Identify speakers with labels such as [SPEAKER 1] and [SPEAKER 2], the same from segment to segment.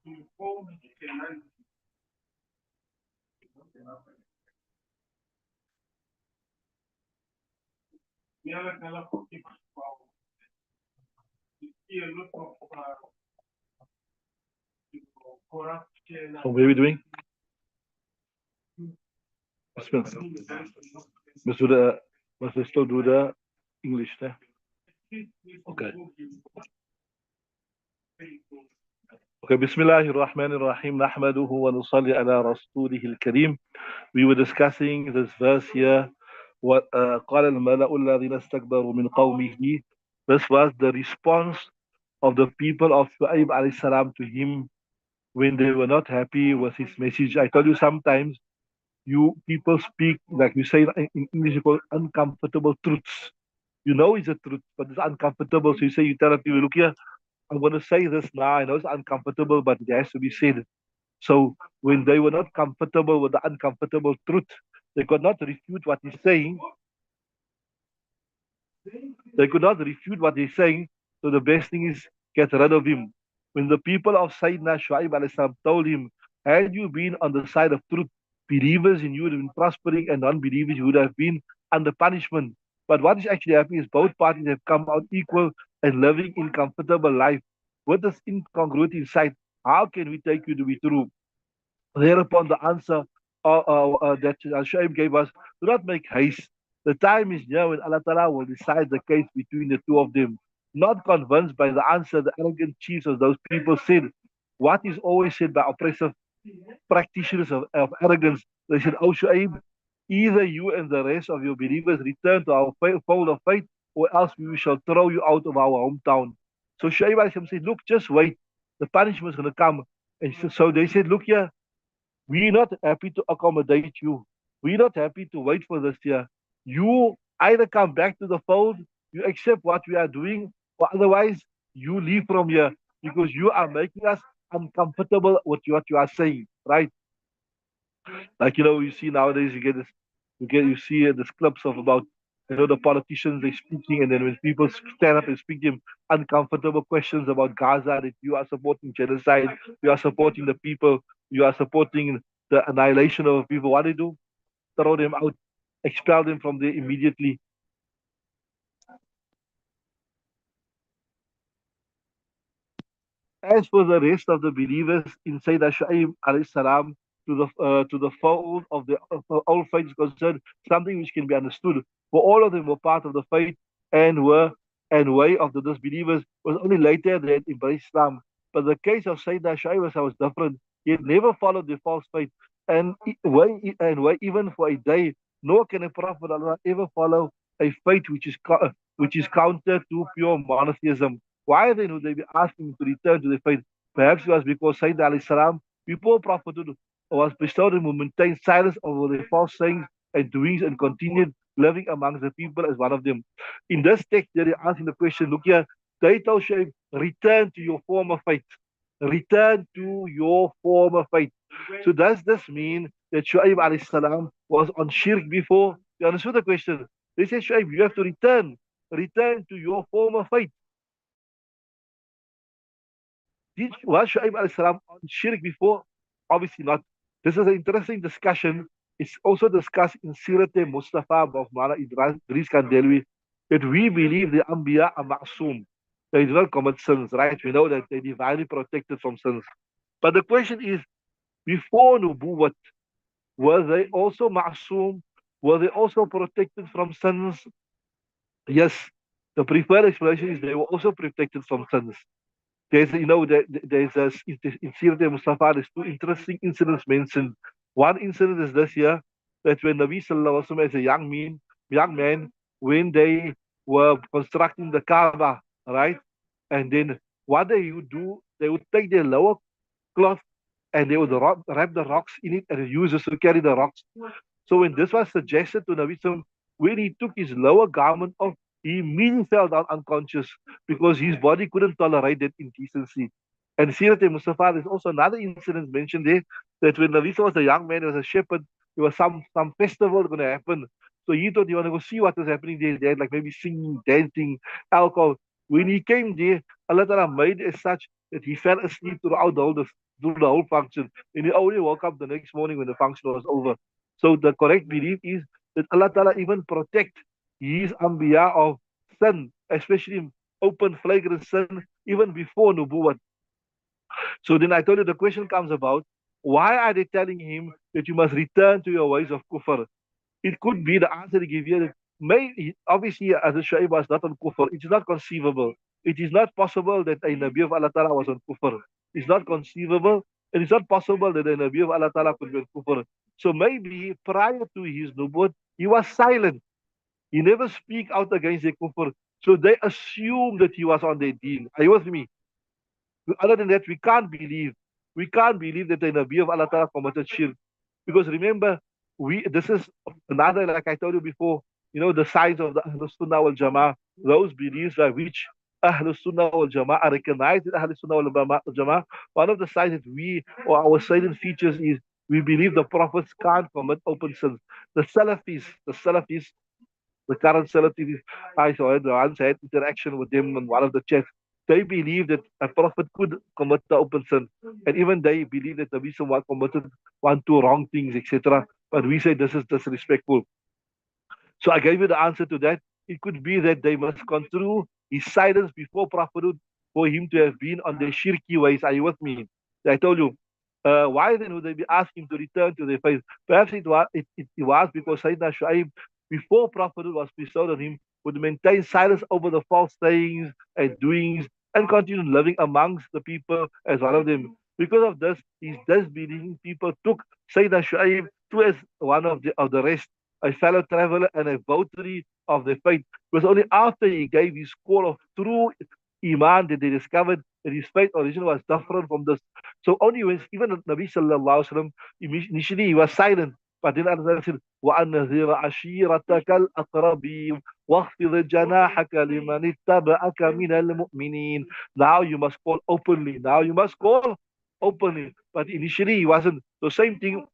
[SPEAKER 1] So what are we doing? Let's do the, let's still do the English there. Okay. Okay, Bismillahirrahmanirrahim. Nahmaduhu wa nusalli ala rasulihil kareem. We were discussing this verse here. What قال الملأ الذين استكبروا من قومه. This was the response of the people of Shu'aib alayhi salam to him when they were not happy with his message. I told you sometimes you people speak like you say in English you call uncomfortable truths. You know it's a truth, but it's uncomfortable. So you say you tell people, look here, I'm going to say this now. I know it's uncomfortable, but it has to be said. So when they were not comfortable with the uncomfortable truth, they could not refute what he's saying. They could not refute what he's saying. So the best thing is get rid of him. When the people of Sayyidina Shu'aib alayhi salam told him, had you been on the side of truth, believers in you would have been prospering and non-believers would have been under punishment. But what is actually happening is both parties have come out equal and living in comfortable life. With this incongruity inside, how can we take you to be true? Thereupon the answer that Shu'aib gave us, do not make haste. The time is near when Allah Ta'ala will decide the case between the two of them. Not convinced by the answer, the arrogant chiefs of those people said, what is always said by oppressive practitioners of arrogance. They said, oh Shu'aib, either you and the rest of your believers return to our fold of faith, or else we shall throw you out of our hometown. So Shu'aib said, look, just wait. The punishment is going to come. And so they said, look here, we're not happy to accommodate you. We're not happy to wait for this year. You either come back to the fold, you accept what we are doing, or otherwise you leave from here because you are making us uncomfortable with what you are saying, right? Like you see nowadays, you see this clips of about the politicians they speaking, and then when people stand up and speak them uncomfortable questions about Gaza, that you are supporting genocide, you are supporting the people, you are supporting the annihilation of people. What do? Throw them out, expel them from there immediately. As for the rest of the believers in Sayyidina Shu'aib alayhi salam, to the fold of the old faith is concerned, something which can be understood. For all of them were part of the faith and way of the disbelievers. It was only later they embraced Islam. But the case of Sayyidina Shu'aib was different. He had never followed the false faith, and way even for a day, nor can a prophet Allah ever follow a faith which is counter to pure monotheism. Why then would they be asking to return to the faith? Perhaps it was because Sayyidina alayhi salam, before prophethood, was bestowed him to maintain silence over their false sayings and doings and continued living amongst the people as one of them. In this text, they are asking the question, look here, they told Shu'aib, return to your former faith. Return to your former faith. So does this mean that Shu'aib alayhi salam was on shirk before? You understood the question? They said, Shu'aib, you have to return. Return to your former faith. Was Shu'aib alayhi salam on shirk before? Obviously not. This is an interesting discussion. It's also discussed in Sirat Mustafa of Mala Idris Kandelwi that we believe the Anbiya are ma'soom. They do not commit sins, right? We know that they're divinely protected from sins. But the question is, before Nubuwwat, were they also ma'soom? Were they also protected from sins? Yes. The preferred explanation is they were also protected from sins. There's in Sirat Mustafa, there's two interesting incidents mentioned. One incident is this year, that when Nabi Sallallahu Alaihi Wasallam as a young man, when they were constructing the Kaaba, right? And then what they would do, they would take their lower cloth and they would wrap the rocks in it and use this to carry the rocks. So when this was suggested to Nabi Sallallahu, when he took his lower garment off, he immediately fell down unconscious because his body couldn't tolerate that indecency. And Sirat Mustafa, there's also another incident mentioned there that when Nabi was a young man, he was a shepherd, there was some festival going to happen. So he thought he wanted to go see what was happening there. They had like maybe singing, dancing, alcohol. When he came there, Allah Ta'ala made it such that he fell asleep through the whole function. And he only woke up the next morning when the function was over. So the correct belief is that Allah Ta'ala even protect his Anbiya of sin, especially open flagrant sin, even before Nubuwwat. So then I told you the question comes about, why are they telling him that you must return to your ways of kufr? It could be the answer they give you. Obviously, as a Shu'aib was not on kufr, it is not conceivable. It is not possible that a Nabi of Allah Ta'ala was on kufr. It's not conceivable. It is not possible that a Nabi of Allah Ta'ala could be on kufr. So maybe prior to his nubuwwat, he was silent. He never speak out against the kufr. So they assume that he was on their deen. Are you with me? Other than that, we can't believe that the Nabi of Allah Ta'ala committed shirk. Because remember, this is another, like I told you before, the signs of the Ahlul Sunnah wal Jama'ah, those beliefs by which Ahlul Sunnah wal Jama'ah are recognized in Ahlul Sunnah wal Jama'ah. One of the signs that we, or our salient features is, we believe the prophets can't commit open sins. The Salafis, the current Salafi, I saw once had interaction with them on one of the chats. They believe that a prophet could commit the open sin. And even they believe that Nabi Sallallahu committed one, two wrong things, etc. But we say this is disrespectful. So I gave you the answer to that. It could be that they must construe his silence before prophethood for him to have been on their shirky ways. Are you with me? I told you. Why then would they be asking him to return to their faith? Perhaps it was because Sayyidina Shu'aib, before prophethood was bestowed on him, would maintain silence over the false sayings and doings and continue living amongst the people as one of them. Because of this, his disbelieving people took Sayyidina Shu'aib to as one of the rest, a fellow traveler and a votary of the faith. It was only after he gave his call of true Iman that they discovered that his faith origin was different from this. So only when even Nabi Sallallahu Alaihi Wasallam, initially he was silent, but then Allah said, وَأَنَّذِرَ عَشِيرَتَكَ الْأَقْرَبِينَ وَاخْفِضْ جَنَاحَكَ لِمَنِ اتَّبَعَكَ مِنَ الْمُؤْمِنِينَ. Now you must call openly. Now you must call openly. But initially he wasn't. The same thing,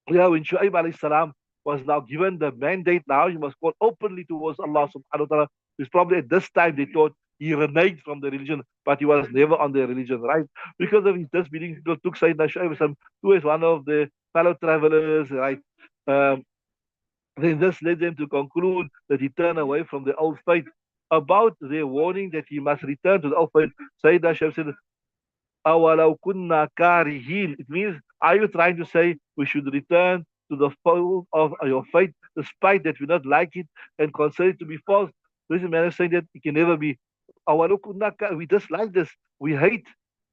[SPEAKER 1] when Shu'aib alayhi salam was now given the mandate, now you must call openly towards Allah subhanahu wa ta'ala. It's probably at this time they thought he reneged from the religion, but he was never on the religion, right? Because of his disbelief, people took Sayyidina Shu'aib who is one of the fellow travelers, right? Um, then this led them to conclude that he turned away from the old faith. About their warning that he must return to the old faith, Sayyidina Shu'aib said, أَوَلَوْ كُنَّا كَارِهِينَ. It means, are you trying to say we should return to the fold of your faith, despite that we not like it and consider it to be false? This is man is saying that it can never be. أَوَلَوْ كُنَّا we dislike this. We hate.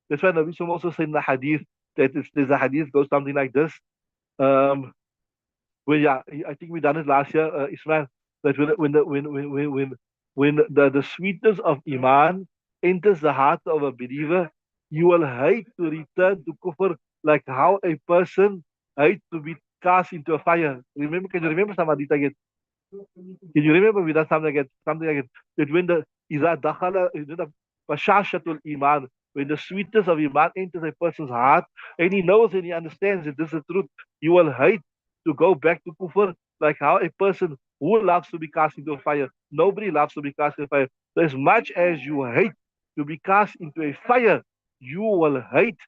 [SPEAKER 1] That's why Nabi Sallallahu also said in the hadith that there's a hadith goes something like this. Um, well, yeah, I think we done it last year, Ismail. That when the sweetness of iman enters the heart of a believer, you will hate to return to kufr, like how a person hates to be cast into a fire. Remember? Can you remember some hadith again? Can you remember we done something like that? Something like that when the iza dakhala the bashashatul iman, when the sweetness of iman enters a person's heart, and he knows and he understands that this is the truth, he will hate to go back to kufr, like how a person who loves to be cast into a fire. Nobody loves to be cast into fire. So as much as you hate to be cast into a fire, you will hate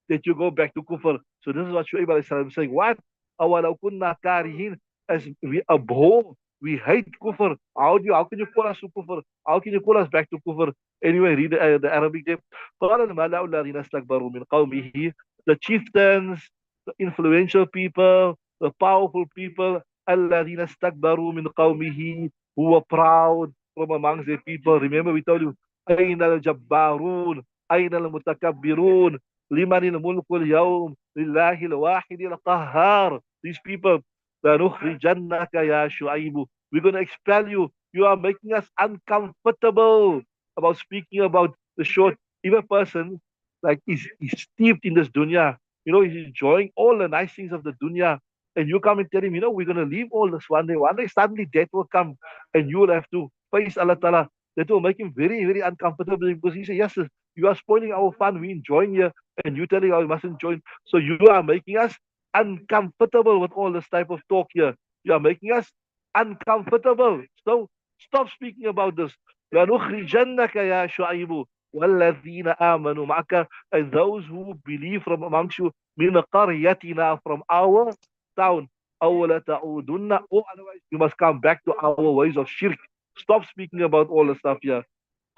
[SPEAKER 1] that you go back to kufr. So this is what Shu'aib alayhi salam is saying. What? أَوَلَوْ كُنَّا كَارِهِينَ. As we abhor, we hate kufr. How can you call us to kufr? How can you call us back to kufr? Anyway, read the Arabic there. قَالَ الْمَلَأُ الَّذِينَ اسْتَكْبَرُوا مِنْ قَوْمِهِ. The chieftains, the influential people, the powerful people, الَّذِينَ اسْتَكْبَرُوا مِنْ قَوْمِهِ, who were proud from amongst their people. Remember we told you, أَيْنَ الْجَبَّارُونَ أَيْنَ الْمُتَكَبِّرُونَ لمن الملك اليوم لله الواحد القهار. These people, لنخرجنك يا شعيب, we're going to expel you. You are making us uncomfortable about speaking about the short. If a person like is steeped in this dunya, he's enjoying all the nice things of the dunya, and you come and tell him, we're going to leave all this one day. One day suddenly death will come, and you will have to face Allah Ta'ala. That will make him very, very uncomfortable, because he says, yes, you are spoiling our fun. We're enjoying here, and you telling us we mustn't join. So you are making us uncomfortable with all this type of talk here. You are making us uncomfortable. So stop speaking about this. لَنُخْرِجَنَّكَ يَا شُعَيْبُ. وَالَّذِينَ آمَنُوا مَعَكَ, and those who believe from amongst you, مِنْ قَرْيَتِنَا, from our town, أَوْ لَتَعُودُنَّ, or otherwise you must come back to our ways of shirk. Stop speaking about all the stuff here.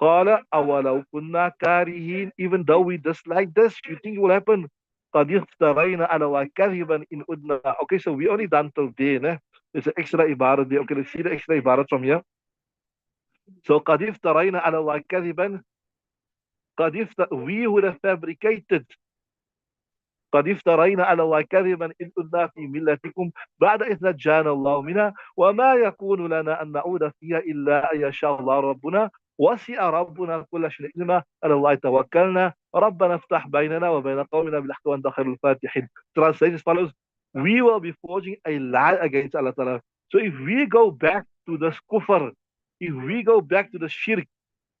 [SPEAKER 1] قَالَ أَوَلَوْ كُنَّا كَارِهِينَ, even though we dislike this, you think it will happen? قَدْ افترينا على الله كذبا إن أدنا. Okay, so we only done till there. Ne? There's an extra ibarat there. Okay, let's see the extra ibarat from here. So قَدْ افترينا على الله كذبا, we would have fabricated. قد افترينا على الله كذبا إن كنا في ملتكم بعد إذ نجانا الله منها وما يكون لنا أن نعود فيها إلا أن يشاء الله ربنا وسع ربنا كل شيء علما على الله توكلنا ربنا افتح بيننا وبين قومنا بالحق وأنت خير الفاتحين. Translation as follows: we will be forging a lie against Allah Ta'ala. So if we go back to this kufr, if we go back to the shirk,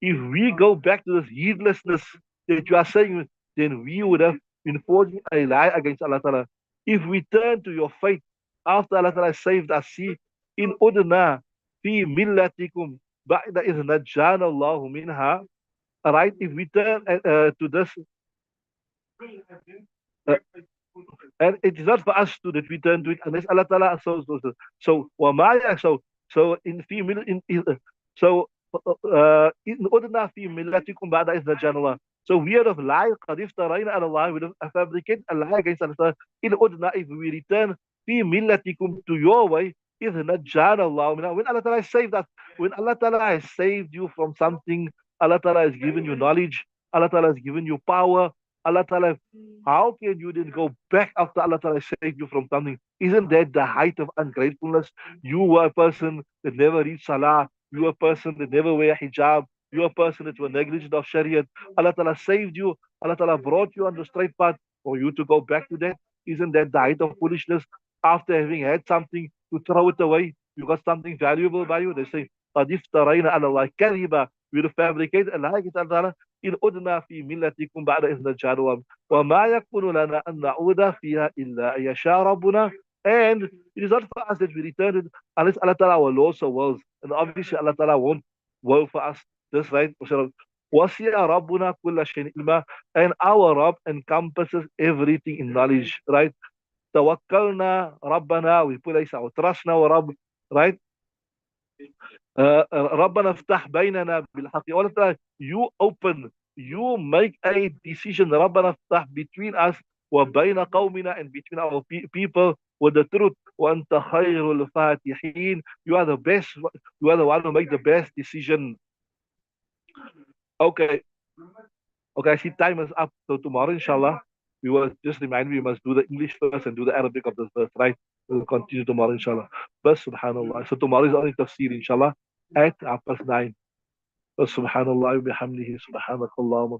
[SPEAKER 1] if we go back to this heedlessness that you are saying, then we would have been forging a lie against Allah Ta'ala. If we turn to your faith after Allah Ta'ala saved us, see, in udna fi millatikum ba'da idh najjana Allahu minha, right? If we turn to this, uh, and it is not for us to that we turn to it unless Allah Ta'ala so in fi mil in so in udna fi millatikum ba'da idh najjana Allah. So we are of lie, قَدْ افترينا على الله, we have fabricated a lie against Allah. In udna, if we return fi millatikum, to your way, إِذْ نَجَّانَ اللَّهُ. When Allah Ta'ala has saved us, when Allah Ta'ala has saved you from something, Allah Ta'ala has given you knowledge, Allah Ta'ala has given you power, Allah Ta'ala, how can you then go back after Allah Ta'ala saved you from something? Isn't that the height of ungratefulness? You were a person that never read salah, you were a person that never wear hijab, you are a person that were negligent of Shariah. Allah Ta'ala saved you. Allah Ta'ala brought you on the straight path. For you to go back to that, isn't that the height of foolishness? After having had something, to throw it away. You got something valuable by you. They say, قَدْ افترينا على الله كذبا. We will fabricate a lie against Allah Ta'ala. إِنْ أُدْنَا فِي مِلَّتِكُمْ بَعْدَ إِذْ نَجَّانَا وَمَا يَكُونُ لَنَا أَنْ نَعُودَ فِيهَا إِلَّا أَنْ يَشَاءَ رَبُّنَا. And it is not for us that we return it unless Allah Ta'ala will also wills. And obviously Allah Ta'ala won't will for us. That's right. وَسِعَ رَبُّنَا كُلَّ شَيْءٍ عِلْمًا. And our Rabb encompasses everything in knowledge, right? توكلنا ربنا, we place our trust in our Rabb, right? ربنا افتح بيننا بالحق. You open, you make a decision, ربنا افتح, between us وبين قومنا, and between our people, with the truth. وأنت خير الفاتحين. You are the best, you are the one who make the best decision. Okay. Okay, I see time is up. So tomorrow, inshallah, we will just remind we must do the English first and do the Arabic of the verse, right? We'll continue tomorrow, inshallah. But subhanallah. So tomorrow is only tafsir, inshallah, at 9:30. Subhanallah, bihamdihi, subhanakallah.